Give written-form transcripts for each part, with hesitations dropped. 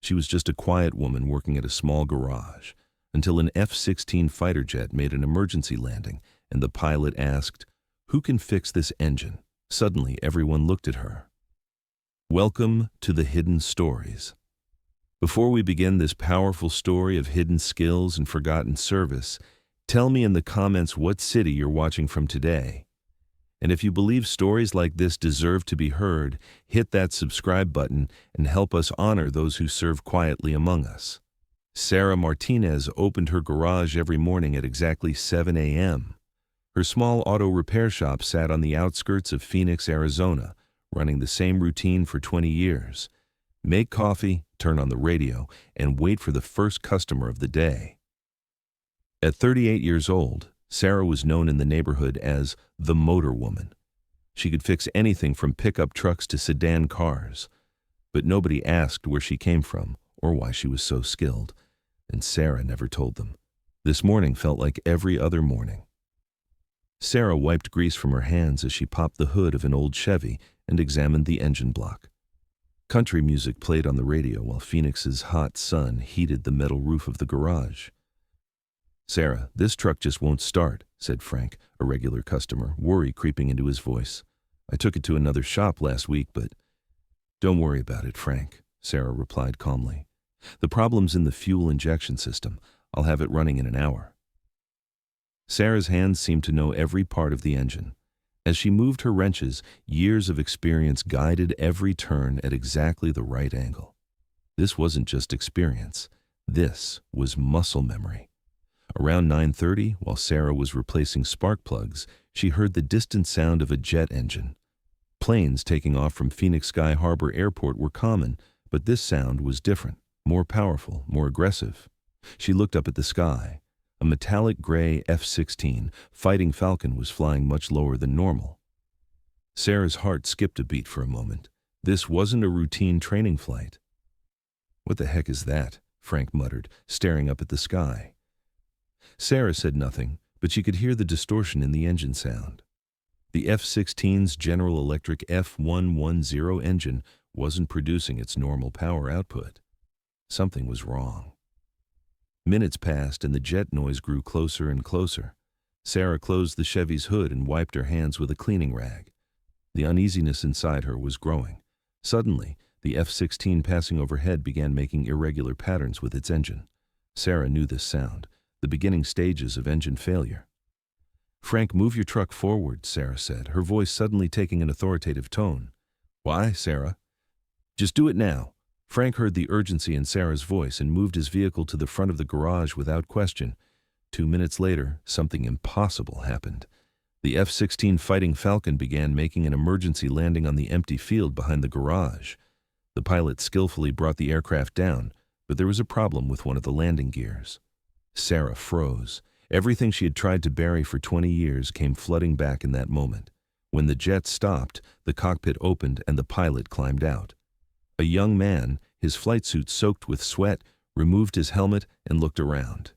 She was just a quiet woman working at a small garage, until an F-16 fighter jet made an emergency landing, and the pilot asked, "Who can fix this engine?" Suddenly, everyone looked at her. Welcome to the Hidden Stories. Before we begin this powerful story of hidden skills and forgotten service, tell me in the comments what city you're watching from today. And if you believe stories like this deserve to be heard, hit that subscribe button and help us honor those who serve quietly among us. Sarah Martinez opened her garage every morning at exactly 7 a.m. Her small auto repair shop sat on the outskirts of Phoenix, Arizona, running the same routine for 20 years. Make coffee, turn on the radio, and wait for the first customer of the day. At 38 years old, Sarah was known in the neighborhood as the Motor Woman. She could fix anything from pickup trucks to sedan cars, but nobody asked where she came from or why she was so skilled, and Sarah never told them. This morning felt like every other morning. Sarah wiped grease from her hands as she popped the hood of an old Chevy and examined the engine block. Country music played on the radio while Phoenix's hot sun heated the metal roof of the garage. "Sarah, this truck just won't start," said Frank, a regular customer, worry creeping into his voice. "I took it to another shop last week, but—" "Don't worry about it, Frank," Sarah replied calmly. "The problem's in the fuel injection system. I'll have it running in an hour." Sarah's hands seemed to know every part of the engine. As she moved her wrenches, years of experience guided every turn at exactly the right angle. This wasn't just experience. This was muscle memory. Around 9:30, while Sarah was replacing spark plugs, she heard the distant sound of a jet engine. Planes taking off from Phoenix Sky Harbor Airport were common, but this sound was different, more powerful, more aggressive. She looked up at the sky. A metallic gray F-16 Fighting Falcon was flying much lower than normal. Sarah's heart skipped a beat for a moment. This wasn't a routine training flight. "What the heck is that?" Frank muttered, staring up at the sky. Sarah said nothing, but she could hear the distortion in the engine sound. The F-16's General Electric F110 engine wasn't producing its normal power output. Something was wrong. Minutes passed and the jet noise grew closer and closer. Sarah closed the Chevy's hood and wiped her hands with a cleaning rag. The uneasiness inside her was growing. Suddenly, the F-16 passing overhead began making irregular patterns with its engine. Sarah knew this sound, the beginning stages of engine failure. "Frank, move your truck forward," Sarah said, her voice suddenly taking an authoritative tone. "Why, Sarah?" "Just do it now." Frank heard the urgency in Sarah's voice and moved his vehicle to the front of the garage without question. 2 minutes later, something impossible happened. The F-16 Fighting Falcon began making an emergency landing on the empty field behind the garage. The pilot skillfully brought the aircraft down, but there was a problem with one of the landing gears. Sarah froze. Everything she had tried to bury for 20 years came flooding back in that moment. When the jet stopped, the cockpit opened and the pilot climbed out. A young man, his flight suit soaked with sweat, removed his helmet and looked around.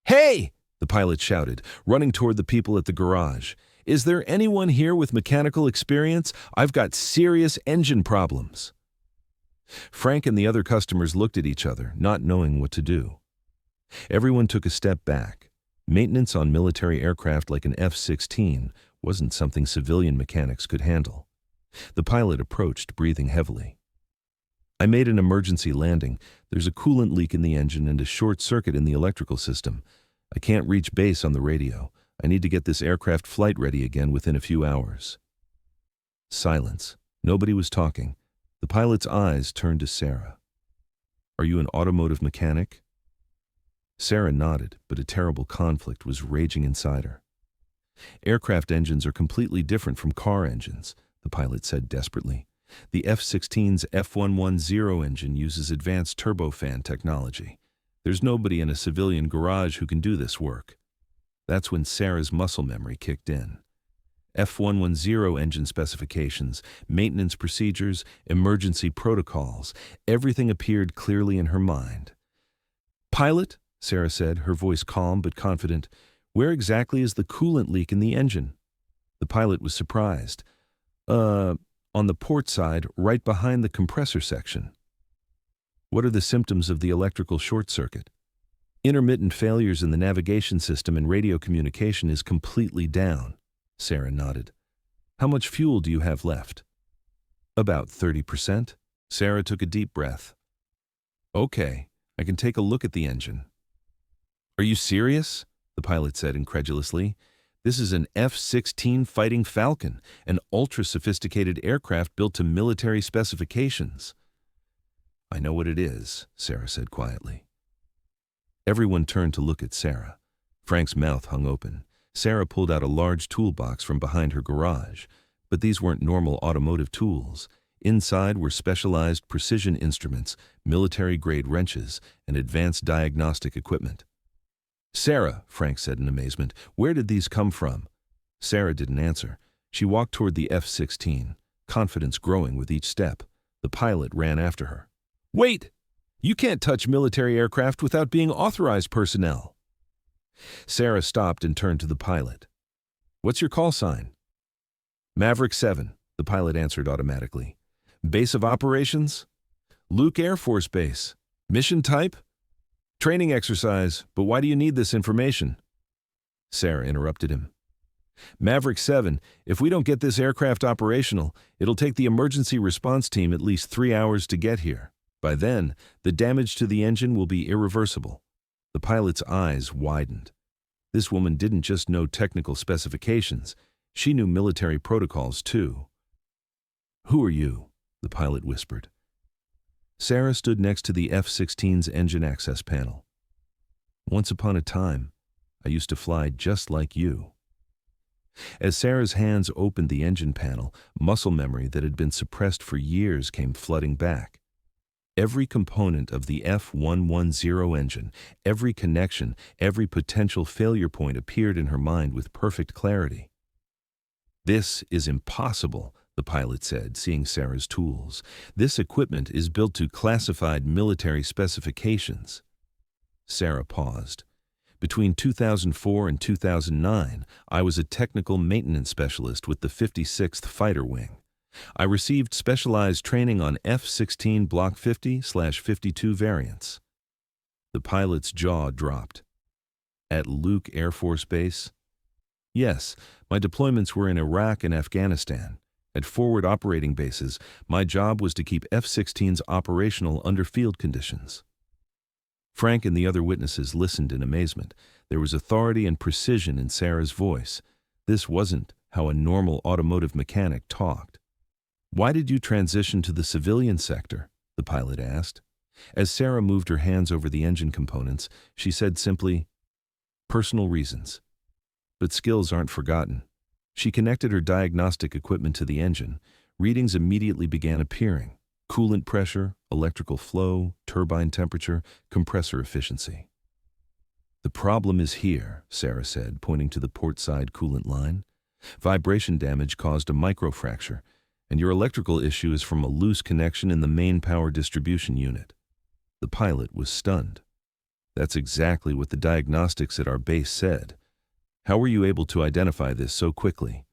"Hey!" the pilot shouted, running toward the people at the garage. "Is there anyone here with mechanical experience? I've got serious engine problems." Frank and the other customers looked at each other, not knowing what to do. Everyone took a step back. Maintenance on military aircraft like an F-16 wasn't something civilian mechanics could handle. The pilot approached, breathing heavily. "I made an emergency landing. There's a coolant leak in the engine and a short circuit in the electrical system. I can't reach base on the radio. I need to get this aircraft flight ready again within a few hours." Silence. Nobody was talking. The pilot's eyes turned to Sarah. "Are you an automotive mechanic?" Sarah nodded, but a terrible conflict was raging inside her. "Aircraft engines are completely different from car engines," the pilot said desperately. "The F-16's F110 engine uses advanced turbofan technology. There's nobody in a civilian garage who can do this work." That's when Sarah's muscle memory kicked in. F110 engine specifications, maintenance procedures, emergency protocols, everything appeared clearly in her mind. "Pilot," Sarah said, her voice calm but confident, "where exactly is the coolant leak in the engine?" The pilot was surprised. On the port side, right behind the compressor section." What are the symptoms of the electrical short circuit? Intermittent failures in the navigation system and radio communication is completely down. Sarah nodded. How much fuel do you have left? About 30%. Sarah took a deep breath. Okay, I can take a look at the engine. Are you serious? The pilot said incredulously. This is an F-16 Fighting Falcon, an ultra-sophisticated aircraft built to military specifications. I know what it is, Sarah said quietly. Everyone turned to look at Sarah. Frank's mouth hung open. Sarah pulled out a large toolbox from behind her garage, but these weren't normal automotive tools. Inside were specialized precision instruments, military-grade wrenches, and advanced diagnostic equipment. Sarah, Frank said in amazement, where did these come from? Sarah didn't answer. She walked toward the F-16, confidence growing with each step. The pilot ran after her. Wait! You can't touch military aircraft without being authorized personnel. Sarah stopped and turned to the pilot. What's your call sign? Maverick 7, the pilot answered automatically. Base of operations? Luke Air Force Base. Mission type? Training exercise, but why do you need this information? Sarah interrupted him. Maverick 7, if we don't get this aircraft operational, it'll take the emergency response team at least 3 hours to get here. By then, the damage to the engine will be irreversible. The pilot's eyes widened. This woman didn't just know technical specifications, she knew military protocols too. Who are you? The pilot whispered. Sarah stood next to the F-16's engine access panel. Once upon a time, I used to fly just like you. As Sarah's hands opened the engine panel, muscle memory that had been suppressed for years came flooding back. Every component of the F-110 engine, every connection, every potential failure point appeared in her mind with perfect clarity. This is impossible, the pilot said, seeing Sarah's tools. This equipment is built to classified military specifications. Sarah paused. Between 2004 and 2009, I was a technical maintenance specialist with the 56th Fighter Wing. I received specialized training on F-16 Block 50/52 variants. The pilot's jaw dropped. At Luke Air Force Base? Yes, my deployments were in Iraq and Afghanistan. At forward operating bases, my job was to keep F-16s operational under field conditions. Frank and the other witnesses listened in amazement. There was authority and precision in Sarah's voice. This wasn't how a normal automotive mechanic talked. Why did you transition to the civilian sector? The pilot asked. As Sarah moved her hands over the engine components, she said simply, personal reasons. But skills aren't forgotten. She connected her diagnostic equipment to the engine. Readings immediately began appearing. Coolant pressure, electrical flow, turbine temperature, compressor efficiency. The problem is here, Sarah said, pointing to the port side coolant line. Vibration damage caused a microfracture, and your electrical issue is from a loose connection in the main power distribution unit. The pilot was stunned. That's exactly what the diagnostics at our base said. How were you able to identify this so quickly?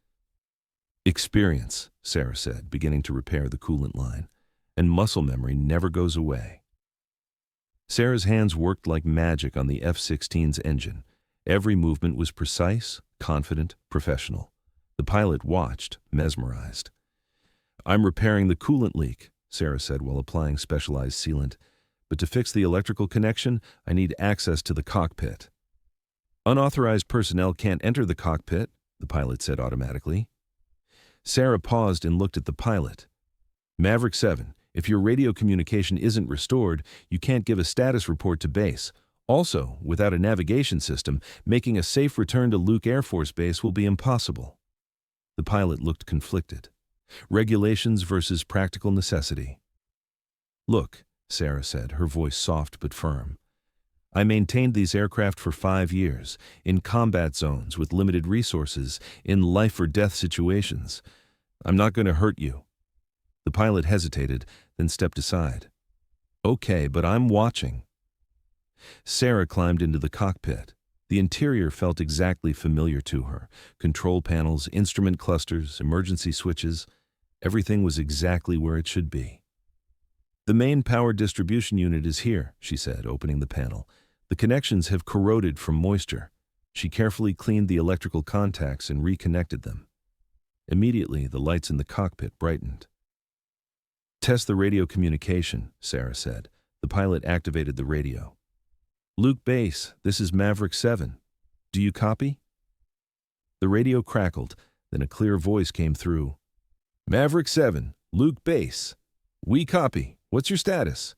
Experience, Sarah said, beginning to repair the coolant line, and muscle memory never goes away. Sarah's hands worked like magic on the F-16's engine. Every movement was precise, confident, professional. The pilot watched, mesmerized. I'm repairing the coolant leak, Sarah said while applying specialized sealant. But to fix the electrical connection, I need access to the cockpit. Unauthorized personnel can't enter the cockpit, the pilot said automatically. Sarah paused and looked at the pilot. Maverick 7, if your radio communication isn't restored, you can't give a status report to base. Also, without a navigation system, making a safe return to Luke Air Force Base will be impossible. The pilot looked conflicted. Regulations versus practical necessity. Look, Sarah said, her voice soft but firm. I maintained these aircraft for 5 years, in combat zones with limited resources, in life-or-death situations. I'm not going to hurt you. The pilot hesitated, then stepped aside. Okay, but I'm watching. Sarah climbed into the cockpit. The interior felt exactly familiar to her. Control panels, instrument clusters, emergency switches. Everything was exactly where it should be. "The main power distribution unit is here," she said, opening the panel. "The connections have corroded from moisture." She carefully cleaned the electrical contacts and reconnected them. Immediately, the lights in the cockpit brightened. "Test the radio communication," Sarah said. The pilot activated the radio. "Luke Base, this is Maverick 7. Do you copy?" The radio crackled, then a clear voice came through. "Maverick 7, Luke Base. We copy. What's your status?"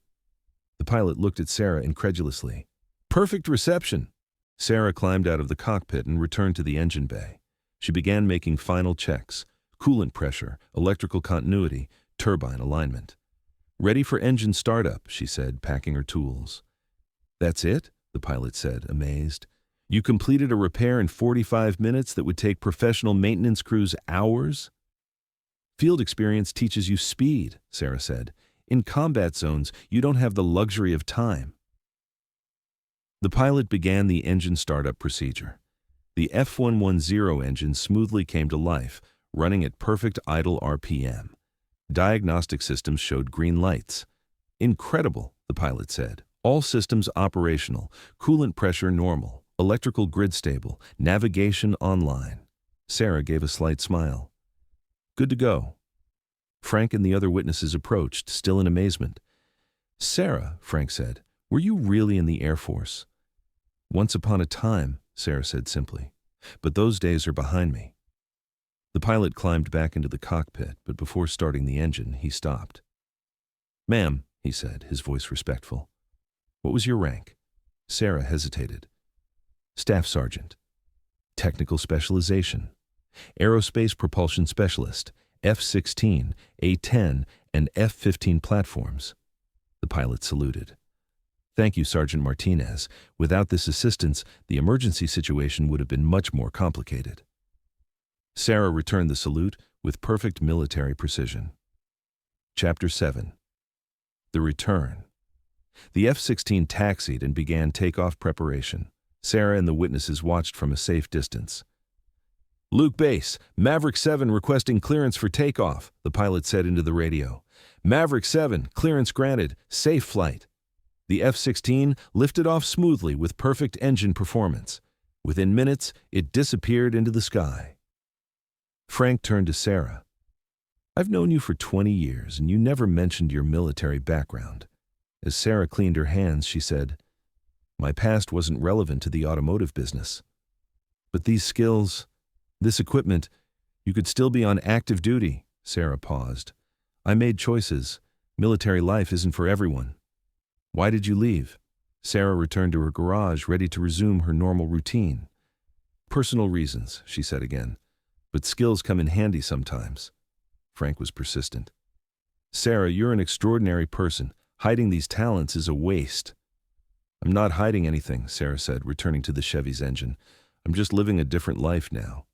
The pilot looked at Sarah incredulously. "Perfect reception." Sarah climbed out of the cockpit and returned to the engine bay. She began making final checks: coolant pressure, electrical continuity, turbine alignment. "Ready for engine startup," she said, packing her tools. "That's it?" the pilot said, amazed. "You completed a repair in 45 minutes that would take professional maintenance crews hours?" "Field experience teaches you speed," Sarah said. "In combat zones, you don't have the luxury of time." The pilot began the engine startup procedure. The F-110 engine smoothly came to life, running at perfect idle RPM. Diagnostic systems showed green lights. "Incredible," the pilot said. "All systems operational, coolant pressure normal, electrical grid stable, navigation online." Sarah gave a slight smile. "Good to go." Frank and the other witnesses approached, still in amazement. "Sarah," Frank said, "were you really in the Air Force?" "Once upon a time," Sarah said simply. "But those days are behind me." The pilot climbed back into the cockpit, but before starting the engine, he stopped. "Ma'am," he said, his voice respectful. "What was your rank?" Sarah hesitated. "Staff Sergeant. Technical specialization. Aerospace propulsion specialist. F-16, A-10, and F-15 platforms." The pilot saluted. "Thank you, Sergeant Martinez. Without this assistance, the emergency situation would have been much more complicated." Sarah returned the salute with perfect military precision. Chapter 7. The Return. The F-16 taxied and began takeoff preparation. Sarah and the witnesses watched from a safe distance. "Luke Base, Maverick 7 requesting clearance for takeoff," the pilot said into the radio. "Maverick 7, clearance granted, safe flight." The F-16 lifted off smoothly with perfect engine performance. Within minutes, it disappeared into the sky. Frank turned to Sarah. "I've known you for 20 years, and you never mentioned your military background." As Sarah cleaned her hands, she said, "My past wasn't relevant to the automotive business. But these skills, this equipment, you could still be on active duty." Sarah paused. "I made choices. Military life isn't for everyone." "Why did you leave?" Sarah returned to her garage, ready to resume her normal routine. "Personal reasons," she said again. "But skills come in handy sometimes." Frank was persistent. "Sarah, you're an extraordinary person. Hiding these talents is a waste." "I'm not hiding anything," Sarah said, returning to the Chevy's engine. "I'm just living a different life now."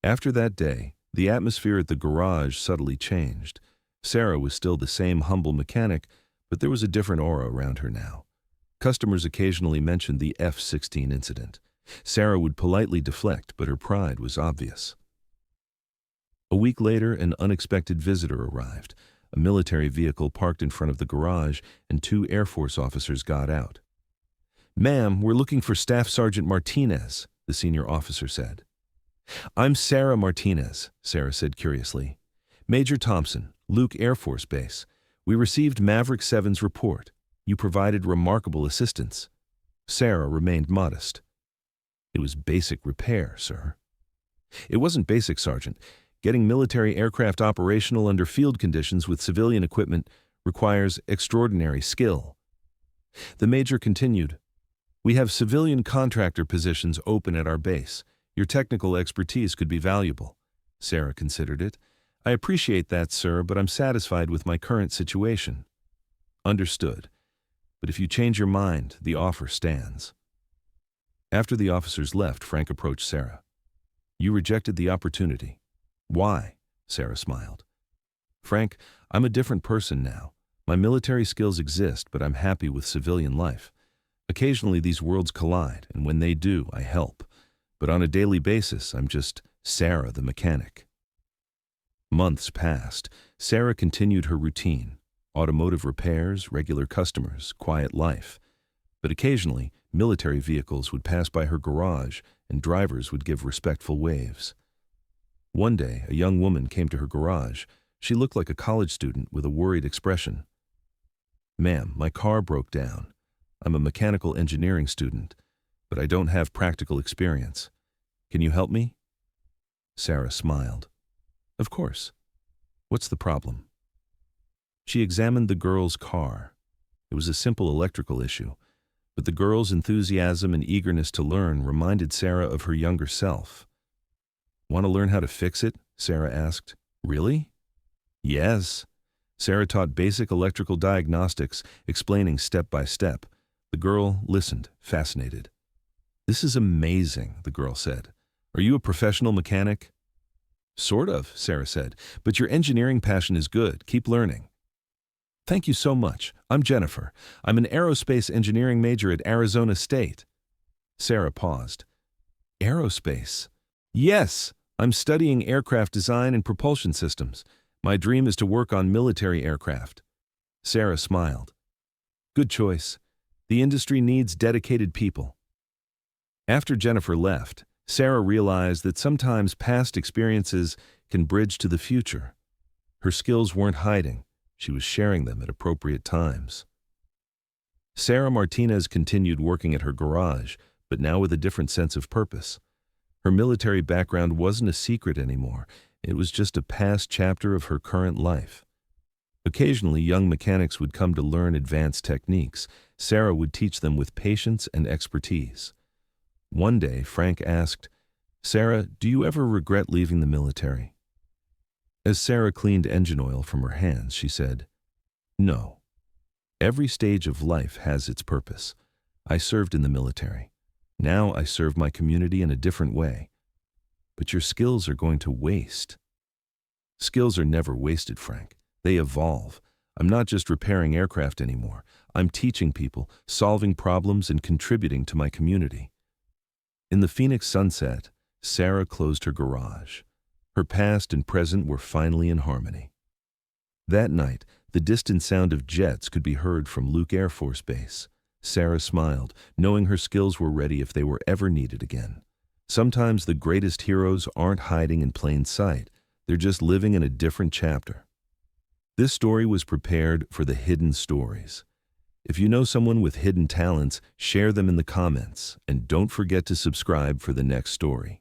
After that day, the atmosphere at the garage subtly changed. Sarah was still the same humble mechanic, but there was a different aura around her now. Customers occasionally mentioned the F-16 incident. Sarah would politely deflect, but her pride was obvious. A week later, an unexpected visitor arrived. A military vehicle parked in front of the garage, and 2 Air Force officers got out. "Ma'am, we're looking for Staff Sergeant Martinez," the senior officer said. "I'm Sarah Martinez," Sarah said curiously. "Major Thompson, Luke Air Force Base. We received Maverick 7's report. You provided remarkable assistance." Sarah remained modest. "It was basic repair, sir." "It wasn't basic, Sergeant. Getting military aircraft operational under field conditions with civilian equipment requires extraordinary skill." The major continued, "We have civilian contractor positions open at our base. Your technical expertise could be valuable." Sarah considered it. "I appreciate that, sir, but I'm satisfied with my current situation." "Understood. But if you change your mind, the offer stands." After the officers left, Frank approached Sarah. "You rejected the opportunity. Why?" Sarah smiled. "Frank, I'm a different person now. My military skills exist, but I'm happy with civilian life. Occasionally these worlds collide, and when they do, I help. But on a daily basis, I'm just Sarah the mechanic." Months passed. Sarah continued her routine. Automotive repairs, regular customers, quiet life. But occasionally, military vehicles would pass by her garage and drivers would give respectful waves. One day, a young woman came to her garage. She looked like a college student with a worried expression. "Ma'am, my car broke down. I'm a mechanical engineering student, but I don't have practical experience. Can you help me?" Sarah smiled. "Of course. What's the problem?" She examined the girl's car. It was a simple electrical issue, but the girl's enthusiasm and eagerness to learn reminded Sarah of her younger self. "Want to learn how to fix it?" Sarah asked. "Really?" "Yes." Sarah taught basic electrical diagnostics, explaining step by step. The girl listened, fascinated. "This is amazing," the girl said. "Are you a professional mechanic?" "Sort of," Sarah said, "but your engineering passion is good. Keep learning." "Thank you so much. I'm Jennifer. I'm an aerospace engineering major at Arizona State." Sarah paused. "Aerospace?" "Yes, I'm studying aircraft design and propulsion systems. My dream is to work on military aircraft." Sarah smiled. "Good choice. The industry needs dedicated people." After Jennifer left, Sarah realized that sometimes past experiences can bridge to the future. Her skills weren't hiding. She was sharing them at appropriate times. Sarah Martinez continued working at her garage, but now with a different sense of purpose. Her military background wasn't a secret anymore. It was just a past chapter of her current life. Occasionally, young mechanics would come to learn advanced techniques. Sarah would teach them with patience and expertise. One day, Frank asked, "Sarah, do you ever regret leaving the military?" As Sarah cleaned engine oil from her hands, she said, "No. Every stage of life has its purpose. I served in the military. Now I serve my community in a different way. But your skills are going to waste." "Skills are never wasted, Frank. They evolve. I'm not just repairing aircraft anymore. I'm teaching people, solving problems, and contributing to my community." In the Phoenix sunset, Sarah closed her garage. Her past and present were finally in harmony. That night, the distant sound of jets could be heard from Luke Air Force Base. Sarah smiled, knowing her skills were ready if they were ever needed again. Sometimes the greatest heroes aren't hiding in plain sight. They're just living in a different chapter. This story was prepared for the hidden stories. If you know someone with hidden talents, share them in the comments, and don't forget to subscribe for the next story.